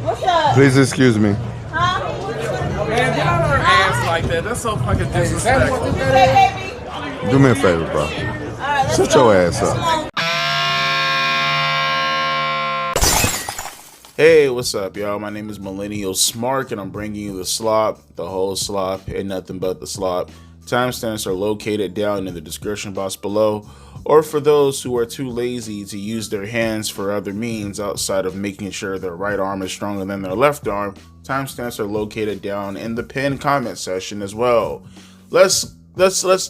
What's up? Please excuse me. Huh? Man, get out of her ass like that. That's so fucking disrespectful. Hey, baby. Do me a favor, bro. All right, let's Shut go. your ass up. Come on. Hey, what's up, y'all? My name is Millennial Smark, and I'm bringing you the slop, the whole slop, and nothing but the slop. Timestamps are located down in the description box below, or for those who are too lazy to use their hands for other means outside of making sure their right arm is stronger than their left arm, timestamps are located down in the pinned comment section as well. Let's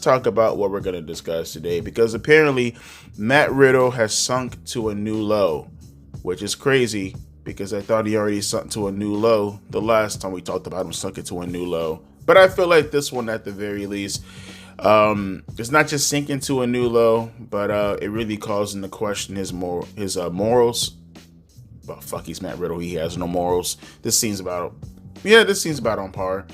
talk about what we're going to discuss today, because apparently Matt Riddle has sunk to a new low, which is crazy. Because I thought he already sunk to a new low. The last time we talked about him sunk it to a new low. But I feel like this one, at the very least, it's not just sinking to a new low, but it really calls into question his morals. Well, fuck, he's Matt Riddle. He has no morals. This seems about on par.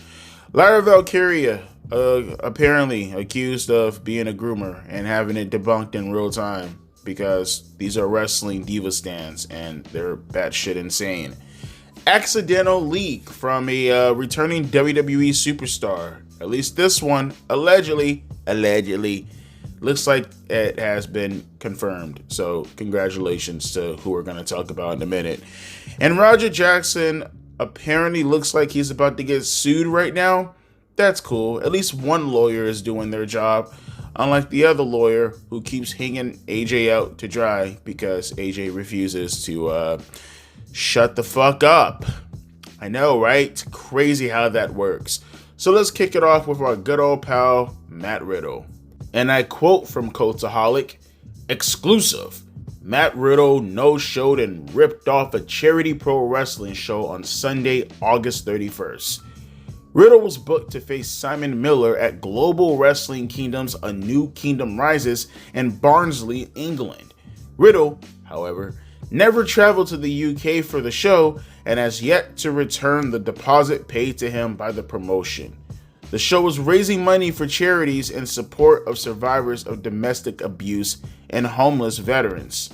Lyra Valkyria, apparently accused of being a groomer and having it debunked in real time. Because these are wrestling diva stands and they're batshit insane. Accidental leak from a returning WWE superstar. At least this one, allegedly, looks like it has been confirmed. So congratulations to who we're going to talk about in a minute. And Roger Jackson apparently looks like he's about to get sued right now. That's cool. At least one lawyer is doing their job. Unlike the other lawyer who keeps hanging AJ out to dry because AJ refuses to shut the fuck up. I know, right? It's crazy how that works. So let's kick it off with our good old pal, Matt Riddle. And I quote from Cultaholic, exclusive. Matt Riddle no-showed and ripped off a charity pro wrestling show on Sunday, August 31st. Riddle was booked to face Simon Miller at Global Wrestling Kingdom's A New Kingdom Rises in Barnsley, England. Riddle, however, never traveled to the UK for the show and has yet to return the deposit paid to him by the promotion. The show was raising money for charities in support of survivors of domestic abuse and homeless veterans.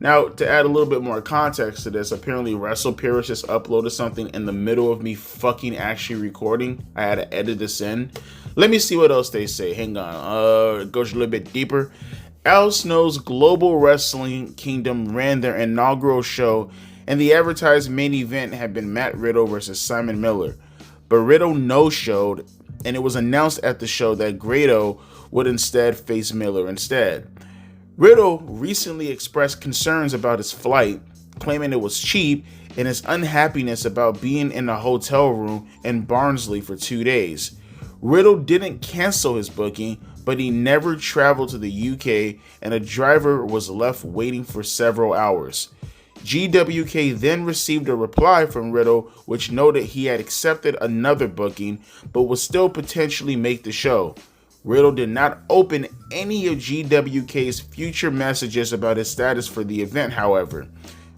Now, to add a little bit more context to this, apparently WrestlePeerus just uploaded something in the middle of me fucking actually recording. I had to edit this in. Let me see what else they say. Hang on. It goes a little bit deeper. Al Snow's Global Wrestling Kingdom ran their inaugural show, and the advertised main event had been Matt Riddle versus Simon Miller. But Riddle no-showed, and it was announced at the show that Grado would instead face Miller instead. Riddle recently expressed concerns about his flight, claiming it was cheap, and his unhappiness about being in a hotel room in Barnsley for 2 days. Riddle didn't cancel his booking, but he never traveled to the UK, and a driver was left waiting for several hours. GWK then received a reply from Riddle, which noted he had accepted another booking, but would still potentially make the show. Riddle did not open any of GWK's future messages about his status for the event, however.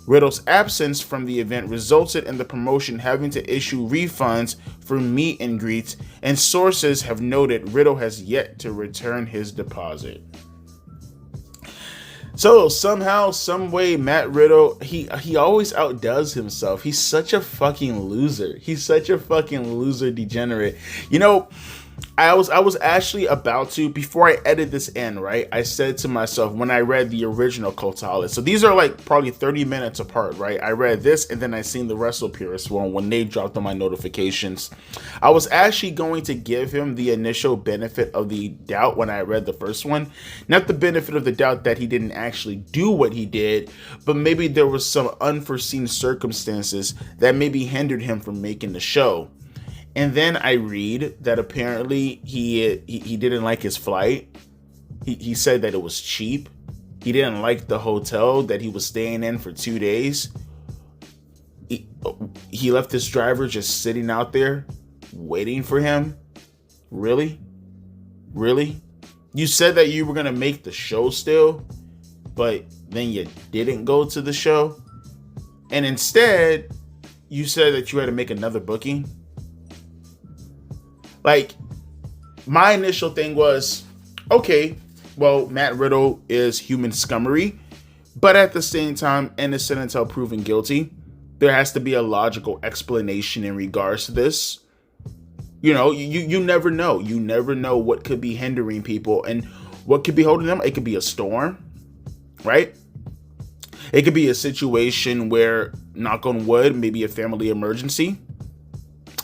Riddle's absence from the event resulted in the promotion having to issue refunds for meet and greets, and sources have noted Riddle has yet to return his deposit. So somehow, some way, Matt Riddle, he always outdoes himself. He's such a fucking loser. He's such a fucking loser degenerate. You know, I was actually about to, before I edit this in, right, I said to myself when I read the original Cultaholic, so these are like probably 30 minutes apart, right? I read this and then I seen the WrestlePeerus one when they dropped on my notifications. I was actually going to give him the initial benefit of the doubt when I read the first one. Not the benefit of the doubt that he didn't actually do what he did, but maybe there was some unforeseen circumstances that maybe hindered him from making the show. And then I read that apparently he didn't like his flight. He said that it was cheap. He didn't like the hotel that he was staying in for 2 days. He left his driver just sitting out there waiting for him. Really? Really? You said that you were going to make the show still, but then you didn't go to the show. And instead, you said that you had to make another booking. Like, my initial thing was, okay, well, Matt Riddle is human scummery, but at the same time, innocent until proven guilty. there has to be a logical explanation in regards to this. You know, you never know. You never know what could be hindering people and what could be holding them. It could be a storm, right? It could be a situation where, knock on wood, maybe a family emergency.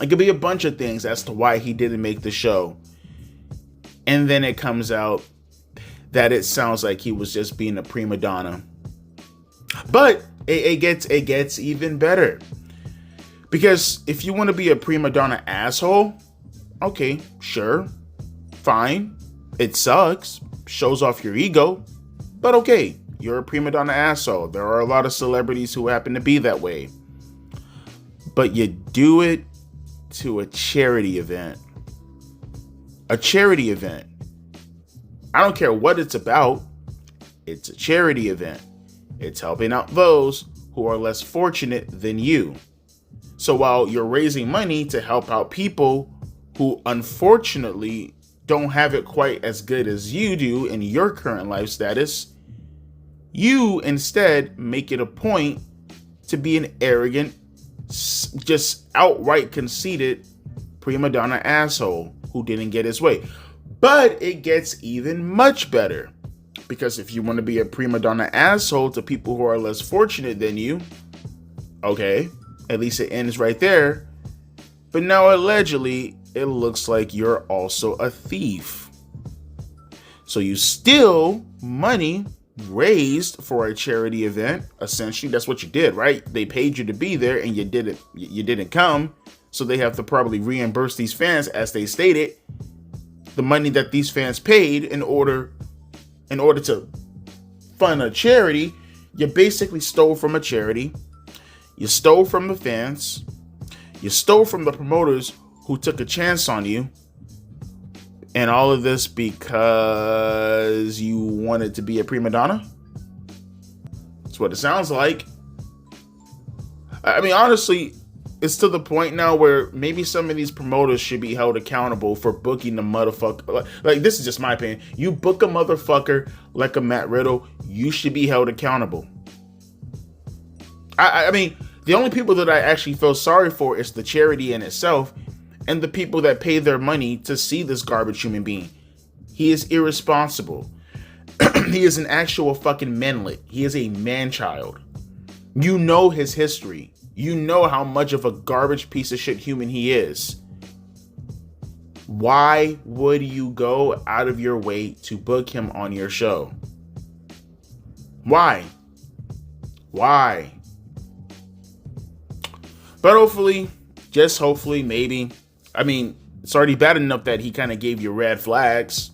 It could be a bunch of things as to why he didn't make the show. And then it comes out that it sounds like he was just being a prima donna. But it gets even better. Because if you want to be a prima donna asshole, okay, sure, fine. It sucks, shows off your ego, but okay, you're a prima donna asshole. There are a lot of celebrities who happen to be that way. But you do it to a charity event. A charity event. I don't care what it's about. It's a charity event. It's helping out those who are less fortunate than you. So while you're raising money to help out people who unfortunately don't have it quite as good as you do in your current life status, you instead make it a point to be an arrogant, just outright conceited prima donna asshole who didn't get his way. But it gets even much better, because if you want to be a prima donna asshole to people who are less fortunate than you, okay, at least it ends right there. But now allegedly, it looks like you're also a thief. So you steal money raised for a charity event. Essentially, that's what you did, right? They paid you to be there and you didn't come. So they have to probably reimburse these fans, as they stated, the money that these fans paid in order to fund a charity. You basically stole from a charity. You stole from the fans. You stole from the promoters who took a chance on you. And all of this because you wanted to be a prima donna? That's what it sounds like. I mean, honestly, it's to the point now where maybe some of these promoters should be held accountable for booking the motherfucker. Like, this is just my opinion. You book a motherfucker like a Matt Riddle, you should be held accountable. I mean, the only people that I actually feel sorry for is the charity in itself and the people that pay their money to see this garbage human being. He is irresponsible. He is an actual fucking manlet. He is a man-child. You know his history. You know how much of a garbage piece of shit human he is. Why would you go out of your way to book him on your show? Why? Why? But hopefully, just hopefully, maybe. I mean, it's already bad enough that he kind of gave you red flags.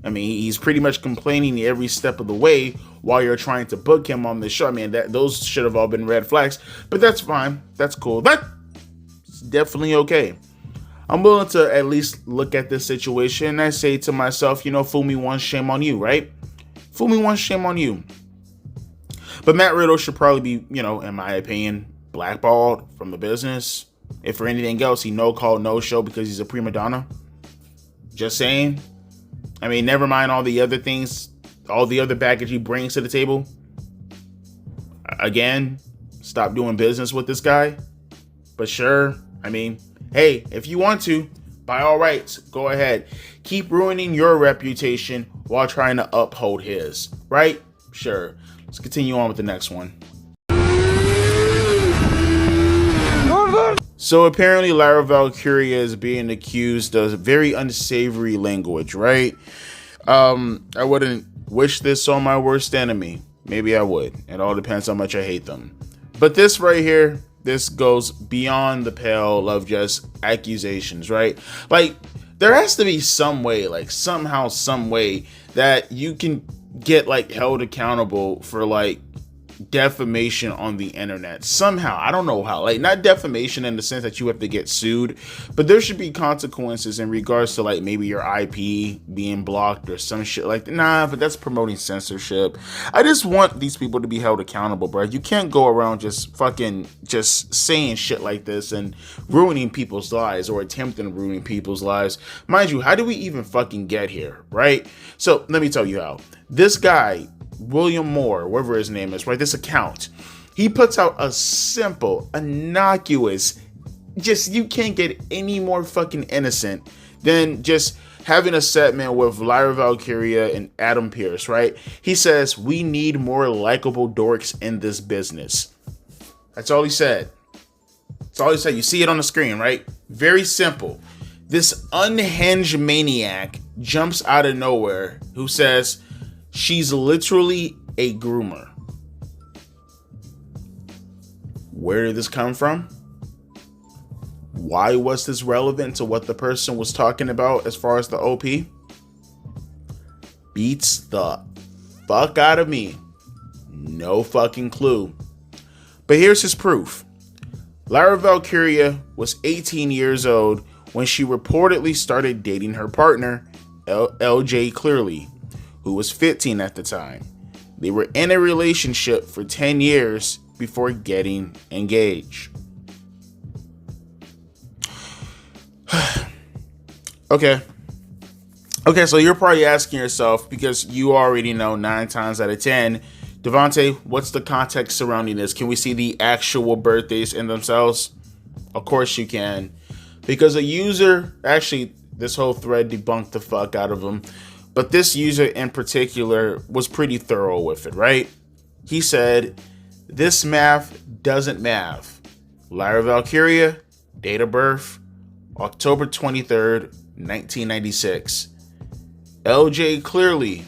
I mean, he's pretty much complaining every step of the way while you're trying to book him on the show. I mean, those should have all been red flags, but that's fine. That's cool. That's definitely okay. I'm willing to at least look at this situation and I say to myself, you know, fool me once, shame on you, right? Fool me once, shame on you. But Matt Riddle should probably be, you know, in my opinion, blackballed from the business. If for anything else, he no call, no show because he's a prima donna. Just saying. I mean, never mind all the other things, all the other baggage he brings to the table. Again, stop doing business with this guy. But sure, I mean, hey, if you want to, by all rights, go ahead. Keep ruining your reputation while trying to uphold his, right? Sure. Let's continue on with the next one. So apparently Lyra Valkyria is being accused of very unsavory language, right? I wouldn't wish this on my worst enemy. Maybe I would. It all depends how much I hate them. But this right here, this goes beyond the pale of just accusations, right? Like, there has to be some way, like somehow, some way that you can get like held accountable for like defamation on the internet somehow. I don't know how, like, not defamation in the sense that you have to get sued, but there should be consequences in regards to like maybe your IP being blocked or some shit like that. Nah, but that's promoting censorship. I just want these people to be held accountable, bro. You can't go around just fucking just saying shit like this and ruining people's lives or attempting to ruin people's lives. Mind you, how do we even fucking get here, right? So let me tell you how. This guy, William Moore, whatever his name is, right? This account, He puts out a simple, innocuous, just you can't get any more fucking innocent than just having a segment with Lyra Valkyria and Adam Pearce, right? He says, we need more likable dorks in this business. That's all he said. That's all he said. You see it on the screen, right? Very simple. This unhinged maniac jumps out of nowhere who says she's literally a groomer. Where did this come from? Why was this relevant to what the person was talking about as far as the OP? Beats the fuck out of me. No fucking clue. But here's his proof. Lyra Valkyria was 18 years old when she reportedly started dating her partner, LJ Clearly, who was 15 at the time. They were in a relationship for 10 years before getting engaged. Okay, so you're probably asking yourself, because you already know 9 times out of 10, Devontae, what's the context surrounding this? Can we see the actual birthdays in themselves? Of course you can. Because a user, actually, this whole thread debunked the fuck out of him, but this user in particular was pretty thorough with it, right? He said, this math doesn't math. Lyra Valkyria, date of birth, October 23rd, 1996. LJ Cleary,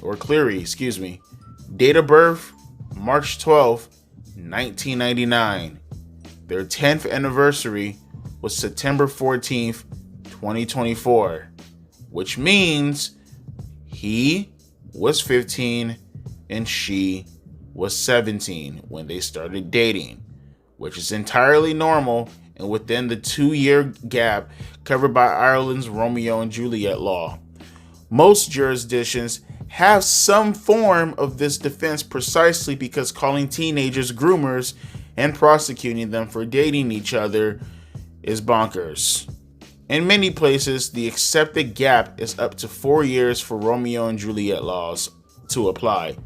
date of birth, March 12th, 1999. Their 10th anniversary was September 14th, 2024, which means he was 15 and she was 17 when they started dating, which is entirely normal and within the 2-year gap covered by Ireland's Romeo and Juliet law. Most jurisdictions have some form of this defense precisely because calling teenagers groomers and prosecuting them for dating each other is bonkers. In many places, the accepted gap is up to 4 years for Romeo and Juliet laws to apply.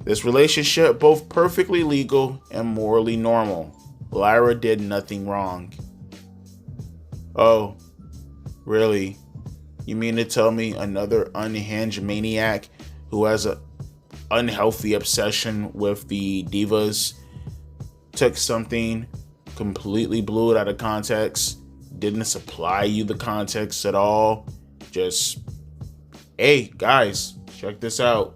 This relationship both perfectly legal and morally normal. Lyra did nothing wrong. Oh, really? You mean to tell me another unhinged maniac who has an unhealthy obsession with the divas took something, completely blew it out of context, didn't supply you the context at all, just, hey, guys, check this out.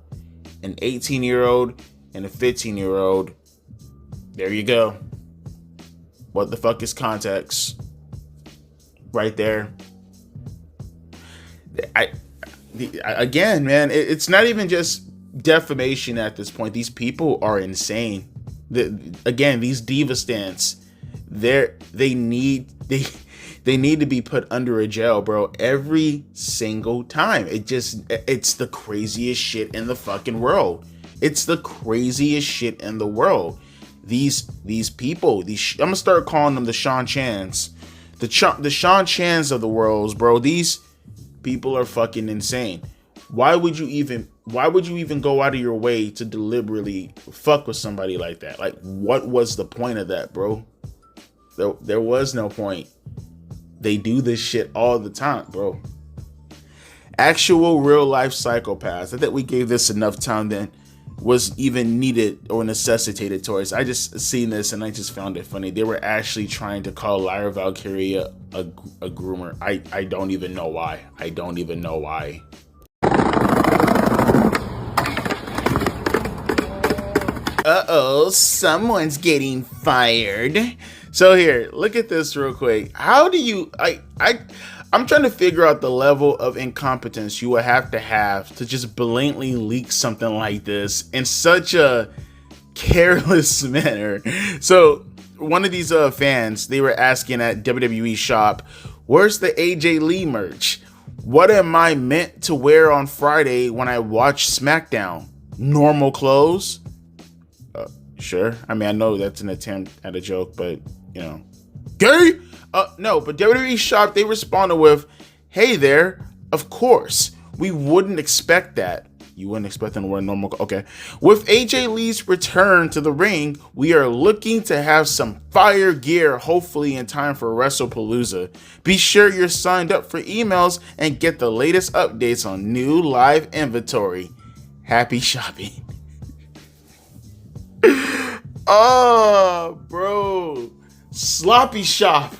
An 18-year-old and a 15-year-old, there you go. What the fuck is context? Right there. Again, man, it's not even just defamation at this point. These people are insane. Again, these diva stants, they need to be put under a jail, bro, every single time. It's the craziest shit in the fucking world. It's the craziest shit in the world. These people, I'm gonna start calling them the Sean Chans. The Sean Chans of the world, bro. These people are fucking insane. Why would you even go out of your way to deliberately fuck with somebody like that? Like, what was the point of that, bro? There was no point. They do this shit all the time, bro. Actual real life psychopaths. I think we gave this enough time then was even needed or necessitated towards. I just seen this and I just found it funny. They were actually trying to call Lyra Valkyria a groomer. I don't even know why. I don't even know why. Uh-oh, someone's getting fired. So here, look at this real quick. How do you, I'm trying to figure out the level of incompetence you would have to just blatantly leak something like this in such a careless manner. So one of these fans, they were asking at WWE shop, where's the AJ Lee merch? What am I meant to wear on Friday when I watch SmackDown? Normal clothes? Sure. I mean, I know that's an attempt at a joke, but, you know. Gay? No, but WWE shop, they responded with, hey there, of course, we wouldn't expect that. You wouldn't expect them to wear normal. Okay. With AJ Lee's return to the ring, we are looking to have some fire gear, hopefully in time for WrestlePalooza. Be sure you're signed up for emails and get the latest updates on new live inventory. Happy shopping. Oh, bro. Sloppy shop.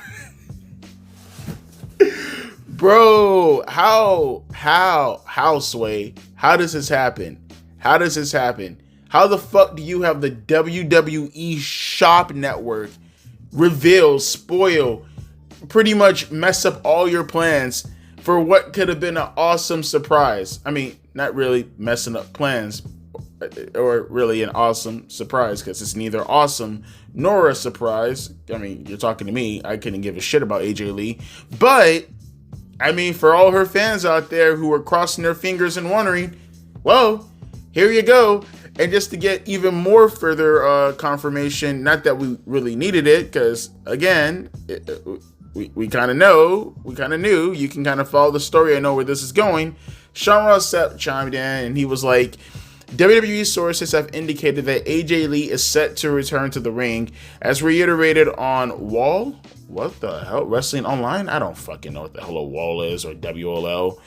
Bro, how, Sway? How does this happen? How does this happen? How the fuck do you have the WWE Shop Network reveal, spoil, pretty much mess up all your plans for what could have been an awesome surprise? I mean, not really messing up plans, or really an awesome surprise, because it's neither awesome nor a surprise. I mean, you're talking to me. I couldn't give a shit about AJ Lee, but I mean, for all her fans out there who are crossing their fingers and wondering, well, here you go. And just to get even more further confirmation, not that we really needed it, because again, we kind of knew, you can kind of follow the story. I know where this is going. Sean Ross chimed in and he was like, WWE sources have indicated that AJ Lee is set to return to the ring, as reiterated on Wall. What the hell? Wrestling Online? I don't fucking know what the hell a Wall is, or WLL.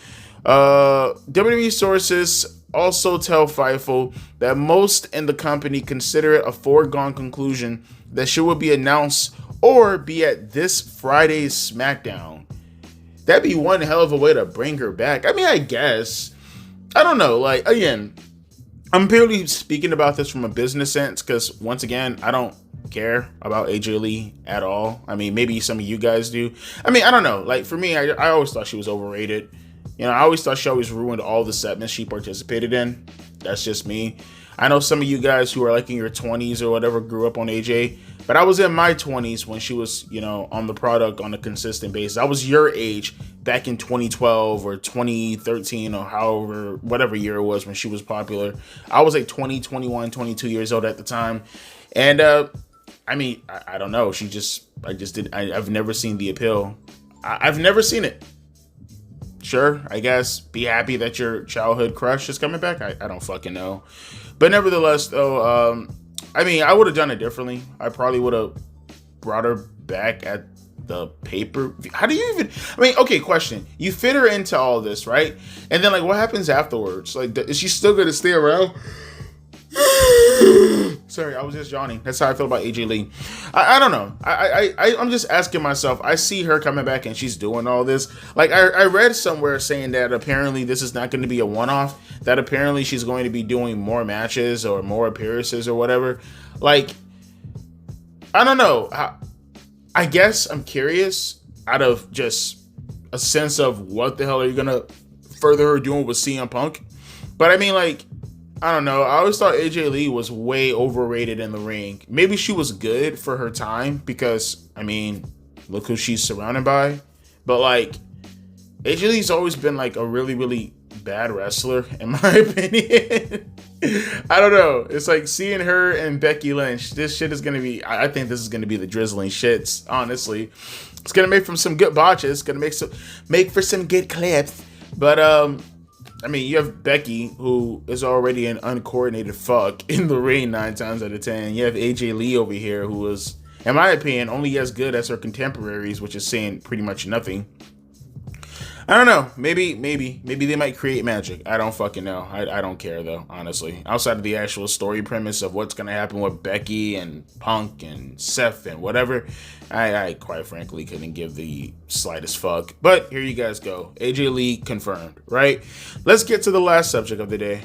WWE sources also tell Fightful that most in the company consider it a foregone conclusion that she will be announced or be at this Friday's SmackDown. That'd be one hell of a way to bring her back. I mean, I guess. I don't know. Like, again, I'm purely speaking about this from a business sense, because once again, I don't care about AJ Lee at all. I mean, maybe some of you guys do. I mean, I don't know. Like, for me, I always thought she was overrated. You know, I always thought she always ruined all the segments she participated in. That's just me. I know some of you guys who are like in your 20s or whatever grew up on AJ, but I was in my 20s when she was, you know, on the product on a consistent basis. I was your age back in 2012 or 2013 or however, whatever year it was when she was popular. I was like 20, 21, 22 years old at the time. And, I mean, I don't know. I've never seen the appeal. I've never seen it. Sure, I guess. Be happy that your childhood crush is coming back. I don't fucking know. But nevertheless, though, I mean, I would have done it differently. I probably would have brought her back at the paper. How do you even... I mean, okay, question. You fit her into all this, right? And then, like, what happens afterwards? Like, is she still going to stay around? Sorry, I was just yawning. That's how I feel about AJ Lee. I don't know. I'm just asking myself. I see her coming back and she's doing all this. Like, I read somewhere saying that apparently this is not going to be a one-off. That apparently she's going to be doing more matches or more appearances or whatever. Like, I don't know. I guess I'm curious out of just a sense of what the hell are you going to further her doing with CM Punk. But I mean, like, I don't know. I always thought AJ Lee was way overrated in the ring. Maybe she was good for her time because, I mean, look who she's surrounded by. But, like, AJ Lee's always been, like, a really, really bad wrestler, in my opinion. I don't know. It's like seeing her and Becky Lynch. This shit is going to be... I think this is going to be the drizzling shits, honestly. It's going to make for some good botches. It's going to make for some good clips. But, I mean, you have Becky, who is already an uncoordinated fuck in the ring 9 times out of 10. You have AJ Lee over here, who is, in my opinion, only as good as her contemporaries, which is saying pretty much nothing. I don't know. Maybe they might create magic. I don't fucking know. I don't care, though, honestly. Outside of the actual story premise of what's going to happen with Becky and Punk and Seth and whatever, I quite frankly couldn't give the slightest fuck. But here you guys go. AJ Lee confirmed, right? Let's get to the last subject of the day.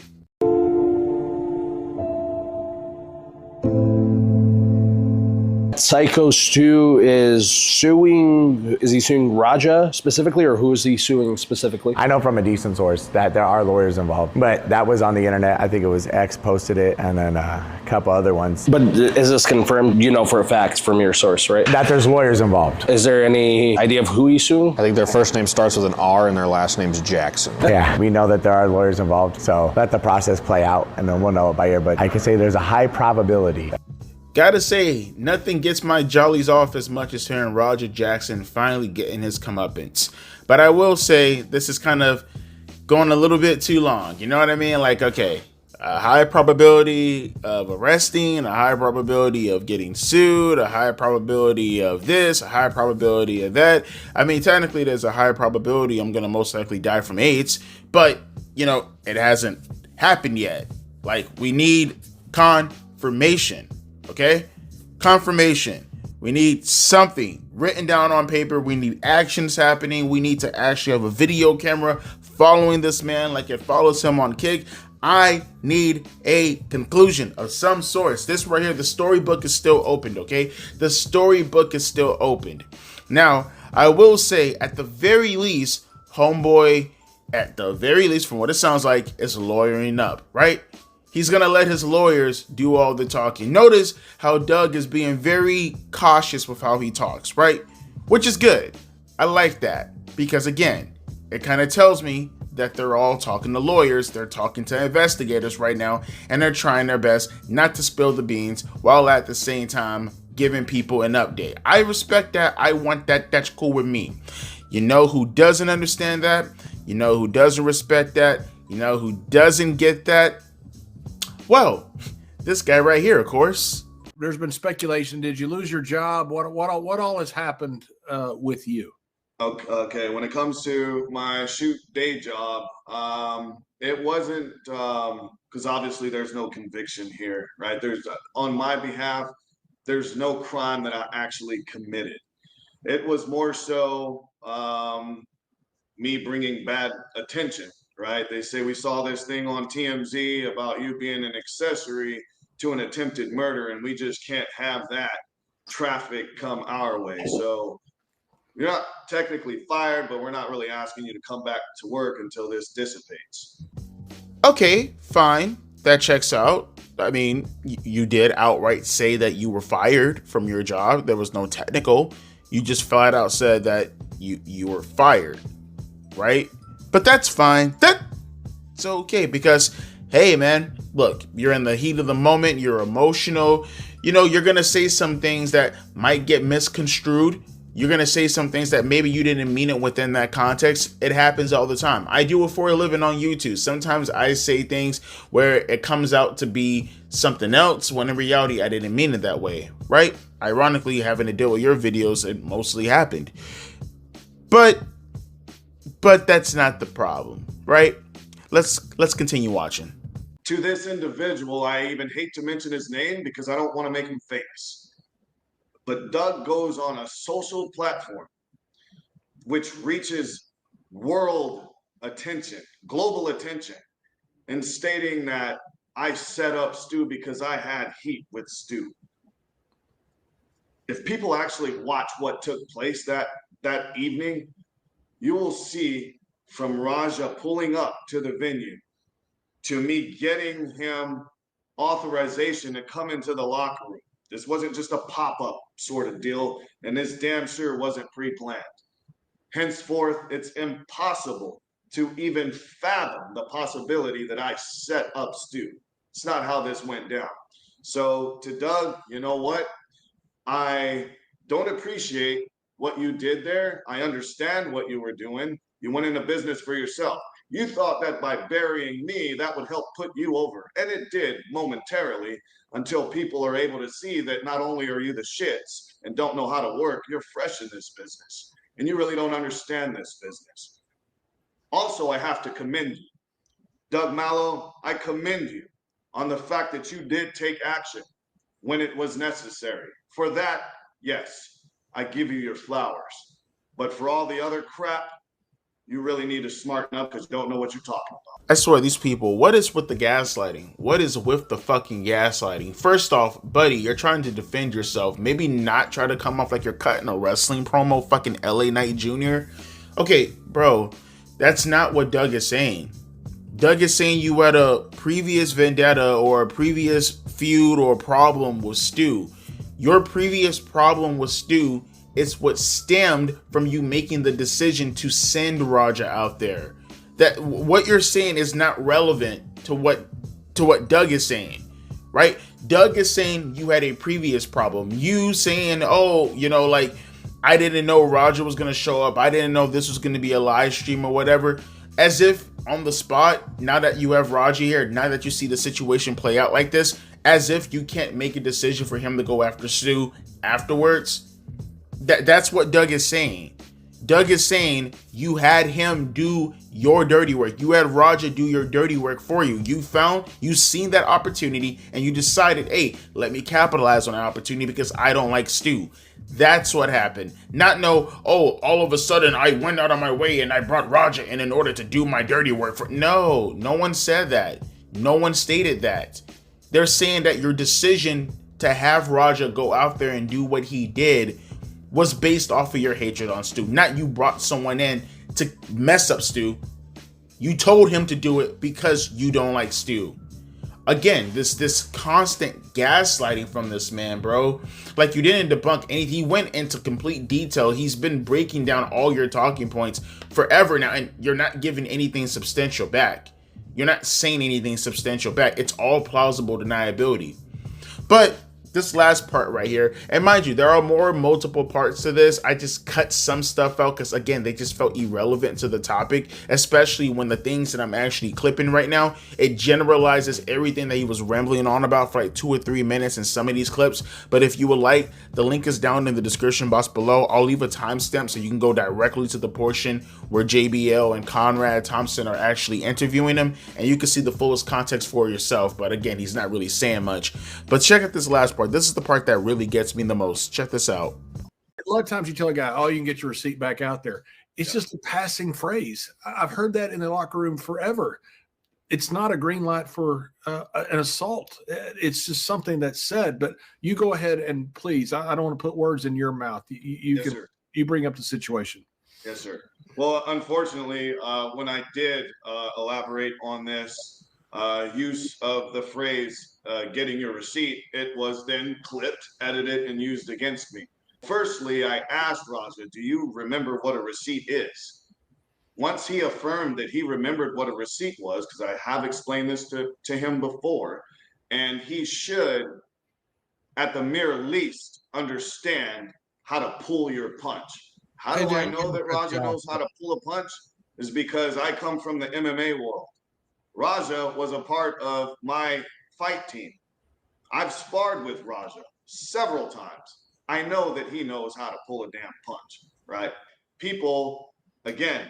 Psycho Stu is suing. Is he suing Raja specifically, or who is he suing specifically? I know from a decent source that there are lawyers involved, but that was on the internet. I think it was X posted it, and then a couple other ones. But is this confirmed? You know for a fact from your source, right? That there's lawyers involved. Is there any idea of who he's suing? I think their first name starts with an R and their last name's Jackson. Yeah, we know that there are lawyers involved, so let the process play out, and then we'll know it by ear. But I can say there's a high probability. Gotta say, nothing gets my jollies off as much as hearing Roger Jackson finally getting his comeuppance. But I will say, this is kind of going a little bit too long. You know what I mean? Like, okay, a high probability of arresting, a high probability of getting sued, a high probability of this, a high probability of that. I mean, technically there's a high probability I'm going to most likely die from AIDS, but, you know, it hasn't happened yet. Like, we need confirmation, okay? Confirmation. We need something written down on paper. We need actions happening. We need to actually have a video camera following this man like it follows him on Kick. I need a conclusion of some sort. This right here, the storybook is still opened, okay? The storybook is still opened. Now, I will say, at the very least, homeboy, at the very least, from what it sounds like, is lawyering up, right? He's going to let his lawyers do all the talking. Notice how Doug is being very cautious with how he talks, right? Which is good. I like that because, again, it kind of tells me that they're all talking to lawyers. They're talking to investigators right now, and they're trying their best not to spill the beans while at the same time giving people an update. I respect that. I want that. That's cool with me. You know who doesn't understand that? You know who doesn't respect that? You know who doesn't get that? Well, this guy right here, of course. There's been speculation. Did you lose your job? What all has happened with you? Okay, when it comes to my shoot day job, it wasn't because obviously there's no conviction here, right? There's on my behalf, there's no crime that I actually committed. It was more so me bringing bad attention. Right? They say we saw this thing on TMZ about you being an accessory to an attempted murder, and we just can't have that traffic come our way. So you're not technically fired, but we're not really asking you to come back to work until this dissipates. Okay, fine. That checks out. I mean, you did outright say that you were fired from your job. There was no technical. You just flat out said that you were fired, right? But that's fine. That's okay because, hey, man, look, you're in the heat of the moment. You're emotional. You know, you're going to say some things that might get misconstrued. You're going to say some things that maybe you didn't mean it within that context. It happens all the time. I do it for a living on YouTube. Sometimes I say things where it comes out to be something else when in reality I didn't mean it that way, right? Ironically, having to deal with your videos, it mostly happened. But that's not the problem, right? Let's continue watching. To this individual, I even hate to mention his name because I don't want to make him famous. But Doug goes on a social platform which reaches world attention, global attention, and stating that I set up Stu because I had heat with Stu. If people actually watch what took place that evening, you will see from Raja pulling up to the venue to me getting him authorization to come into the locker room. This wasn't just a pop-up sort of deal, and this damn sure wasn't pre-planned. Henceforth, it's impossible to even fathom the possibility that I set up Stu. It's not how this went down. So to Doug, you know what? I don't appreciate what you did there. I understand what you were doing. You went into business for yourself. You thought that by burying me, that would help put you over. And it did momentarily until people are able to see that not only are you the shits and don't know how to work, you're fresh in this business. And you really don't understand this business. Also, I have to commend you. Doug Mallow, I commend you on the fact that you did take action when it was necessary. For that, yes, I give you your flowers. But for all the other crap, you really need to smarten up because you don't know what you're talking about. I swear, these people, what is with the gaslighting? What is with the fucking gaslighting? First off, buddy, you're trying to defend yourself. Maybe not try to come off like you're cutting a wrestling promo, fucking LA Knight Jr. Okay, bro, that's not what Doug is saying. Doug is saying you had a previous vendetta or a previous feud or problem with Stu. Your previous problem with Stu is what stemmed from you making the decision to send Raja out there. That what you're saying is not relevant to what Doug is saying, right? Doug is saying you had a previous problem. You saying, oh, you know, like, I didn't know Raja was going to show up. I didn't know this was going to be a live stream or whatever. As if on the spot, now that you have Raja here, now that you see the situation play out like this, as if you can't make a decision for him to go after Stu afterwards. That's what Doug is saying. Doug is saying you had him do your dirty work. You had Raja do your dirty work for you. You seen that opportunity and you decided, hey, let me capitalize on that opportunity because I don't like Stu. That's what happened. Not all of a sudden I went out of my way and I brought Raja in order to do my dirty work. No one said that. No one stated that. They're saying that your decision to have Raja go out there and do what he did was based off of your hatred on Stu. Not you brought someone in to mess up Stu. You told him to do it because you don't like Stu. Again, this constant gaslighting from this man, bro. Like, you didn't debunk anything. He went into complete detail. He's been breaking down all your talking points forever now, and you're not giving anything substantial back. You're not saying anything substantial back. It's all plausible deniability. But this last part right here, and mind you, there are multiple parts to this. I just cut some stuff out because, again, they just felt irrelevant to the topic, especially when the things that I'm actually clipping right now, it generalizes everything that he was rambling on about for like 2 or 3 minutes in some of these clips. But if you would like, the link is down in the description box below. I'll leave a timestamp so you can go directly to the portion where JBL and Conrad Thompson are actually interviewing him, and you can see the fullest context for yourself. But again, he's not really saying much. But check out this last part. This is the part that really gets me the most. Check this out. A lot of times you tell a guy, oh, you can get your receipt back out there. It's just a passing phrase. I've heard that in the locker room forever. It's not a green light for an assault. It's just something that's said. But you go ahead and please, I don't want to put words in your mouth. You bring up the situation. Yes, sir. Well, unfortunately, when I did elaborate on this use of the phrase getting your receipt, it was then clipped, edited, and used against me. Firstly, I asked Raja, do you remember what a receipt is? Once he affirmed that he remembered what a receipt was, because I have explained this to him before, and he should, at the mere least, understand how to pull your punch. How do I know that Raja knows how to pull a punch? Is because I come from the MMA world. Raja was a part of my fight team. I've sparred with Raja several times. I know that he knows how to pull a damn punch, right? People, again,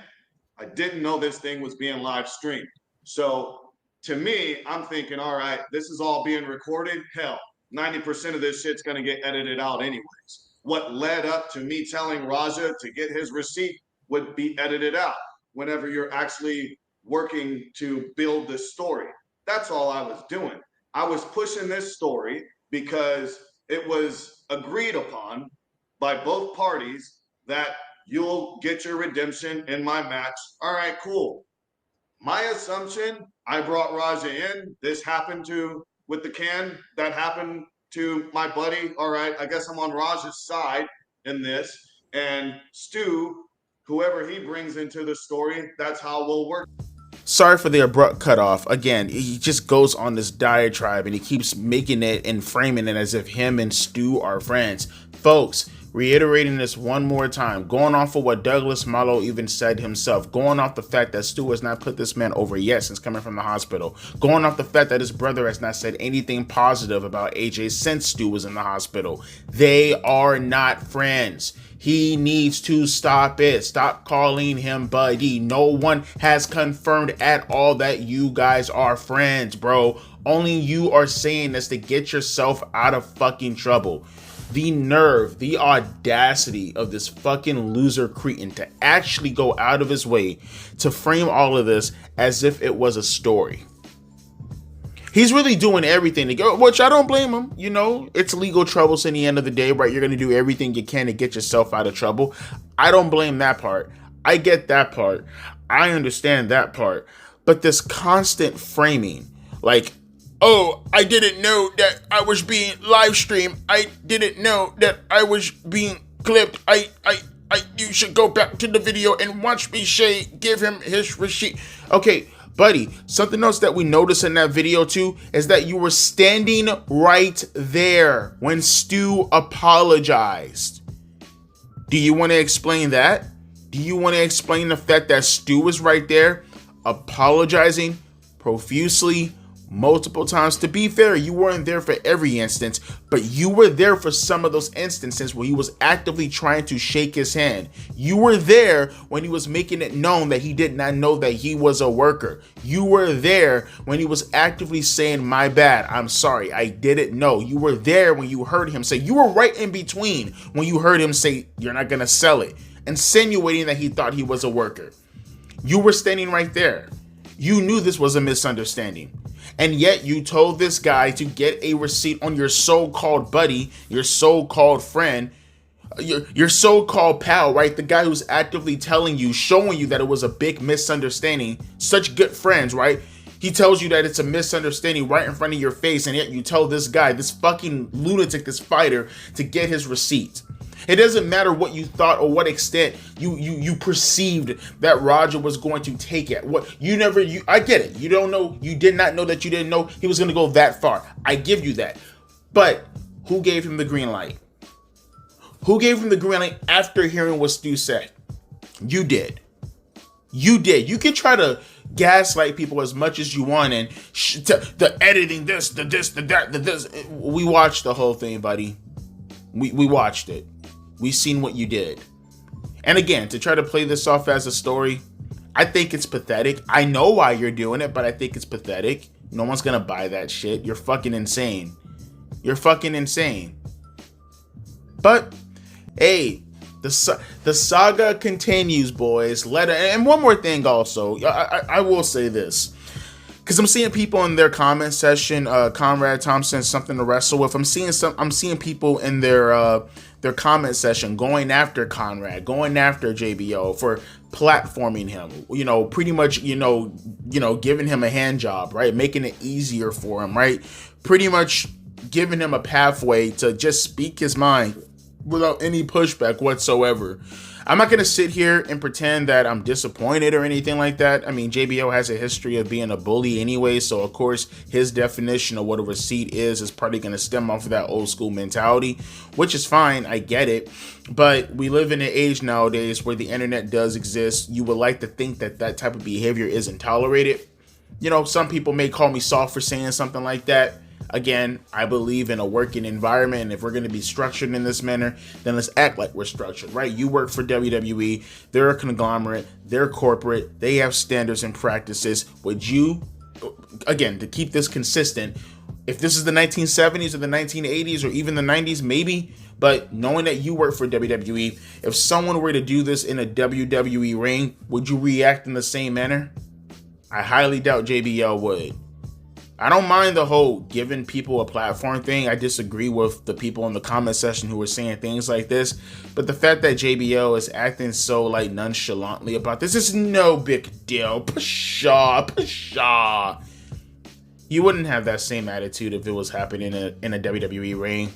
I didn't know this thing was being live streamed. So to me, I'm thinking, all right, this is all being recorded. Hell, 90% of this shit's going to get edited out anyways. What led up to me telling Raja to get his receipt would be edited out whenever you're actually working to build this story. That's all I was doing. I was pushing this story because it was agreed upon by both parties that you'll get your redemption in my match. All right, cool. My assumption, I brought Raja in. This happened with the can. That happened to my buddy. All right, I guess I'm on Raja's side in this. And Stu, whoever he brings into the story, that's how we'll work. Sorry for the abrupt cutoff. Again, he just goes on this diatribe and he keeps making it and framing it as if him and Stu are friends. Folks, reiterating this one more time, going off of what Douglas Malo even said himself, going off the fact that Stu has not put this man over yet since coming from the hospital, going off the fact that his brother has not said anything positive about AJ since Stu was in the hospital. They are not friends. He needs to stop it. Stop calling him buddy. No one has confirmed at all that you guys are friends, bro. Only you are saying this to get yourself out of fucking trouble. The nerve, the audacity of this fucking loser cretin to actually go out of his way to frame all of this as if it was a story. He's really doing everything to go, which I don't blame him. You know, it's legal troubles in the end of the day, right? You're going to do everything you can to get yourself out of trouble. I don't blame that part. I get that part. I understand that part. But this constant framing, like, oh, I didn't know that I was being live streamed. I didn't know that I was being clipped. You should go back to the video and watch me give him his receipt. Okay, buddy, something else that we noticed in that video too is that you were standing right there when Stu apologized. Do you want to explain that? Do you want to explain the fact that Stu was right there apologizing profusely multiple times. To be fair, you weren't there for every instance, but you were there for some of those instances where he was actively trying to shake his hand. You were there when he was making it known that he did not know that he was a worker. You were there when he was actively saying, my bad, I'm sorry, I didn't know. You were there when you heard him say, you were right in between when you heard him say, you're not gonna sell it, insinuating that he thought he was a worker. You were standing right there. You knew this was a misunderstanding. And yet you told this guy to get a receipt on your so-called buddy, your so-called friend, your so-called pal, right? The guy who's actively telling you, showing you that it was a big misunderstanding. Such good friends, right? He tells you that it's a misunderstanding right in front of your face, and yet you tell this guy, this fucking lunatic, this fighter, to get his receipt. It doesn't matter what you thought or what extent you perceived that Raja was going to take it. I get it. You don't know. You did not know that you didn't know he was going to go that far. I give you that. But who gave him the green light? Who gave him the green light after hearing what Stu said? You did. You did. You can try to gaslight people as much as you want and the editing this, the this, the that, the this. We watched the whole thing, buddy. We watched it. We seen what you did. And again, to try to play this off as a story, I think it's pathetic. I know why you're doing it, but I think it's pathetic. No one's gonna buy that shit. You're fucking insane. You're fucking insane. But hey, the saga continues, boys. And one more thing also, I will say this, because I'm seeing people in their comment section, Conrad Thompson, something to wrestle with. I'm seeing people in their comment section going after Conrad, going after JBO for platforming him, pretty much, giving him a hand job, right? Making it easier for him, right? Pretty much giving him a pathway to just speak his mind without any pushback whatsoever. I'm not going to sit here and pretend that I'm disappointed or anything like that. I mean, JBO has a history of being a bully anyway, so of course his definition of what a receipt is probably going to stem off of that old school mentality, which is fine. I get it. But we live in an age nowadays where the internet does exist. You would like to think that that type of behavior isn't tolerated. Some people may call me soft for saying something like that. Again, I believe in a working environment, and if we're going to be structured in this manner, then let's act like we're structured, right? You work for WWE, they're a conglomerate, they're corporate, they have standards and practices. Would you, again, to keep this consistent, if this is the 1970s or the 1980s or even the 90s, maybe, but knowing that you work for WWE, if someone were to do this in a WWE ring, would you react in the same manner? I highly doubt JBL would. I don't mind the whole giving people a platform thing. I disagree with the people in the comment section who were saying things like this. But the fact that JBL is acting so nonchalantly about this is no big deal. Pshaw. You wouldn't have that same attitude if it was happening in a WWE ring.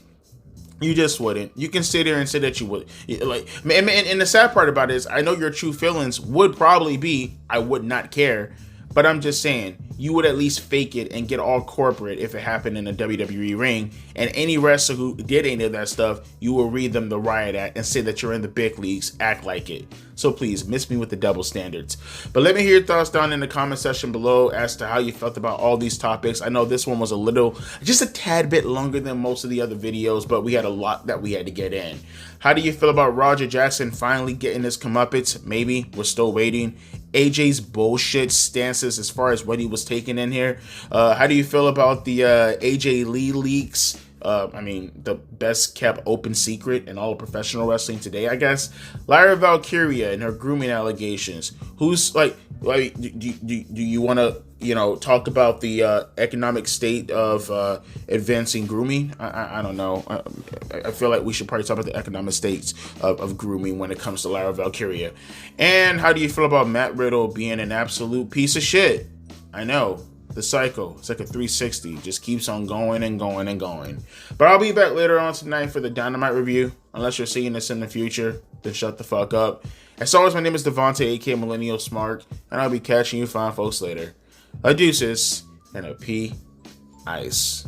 You just wouldn't. You can sit here and say that you would. And the sad part about it is I know your true feelings would probably be, I would not care. But I'm just saying, you would at least fake it and get all corporate if it happened in a WWE ring. And any wrestler who did any of that stuff, you will read them the riot act and say that you're in the big leagues. Act like it. So please, miss me with the double standards. But let me hear your thoughts down in the comment section below as to how you felt about all these topics. I know this one was just a tad bit longer than most of the other videos, but we had a lot that we had to get in. How do you feel about Roger Jackson finally getting his comeuppance? Maybe. We're still waiting. AJ's bullshit stances as far as what he was taking in here. How do you feel about the AJ Lee leaks? The best kept open secret in all of professional wrestling today, I guess. Lyra Valkyria and her grooming allegations. Who's do you want to talk about the economic state of advancing grooming? I don't know. I feel like we should probably talk about the economic states of grooming when it comes to Lyra Valkyria. And how do you feel about Matt Riddle being an absolute piece of shit? I know. The cycle, it's like a 360, just keeps on going and going and going. But I'll be back later on tonight for the Dynamite review. Unless you're seeing this in the future, then shut the fuck up. As always, my name is Devontae, aka Millennial Smart, and I'll be catching you fine folks later. A deuces and a P.O.S.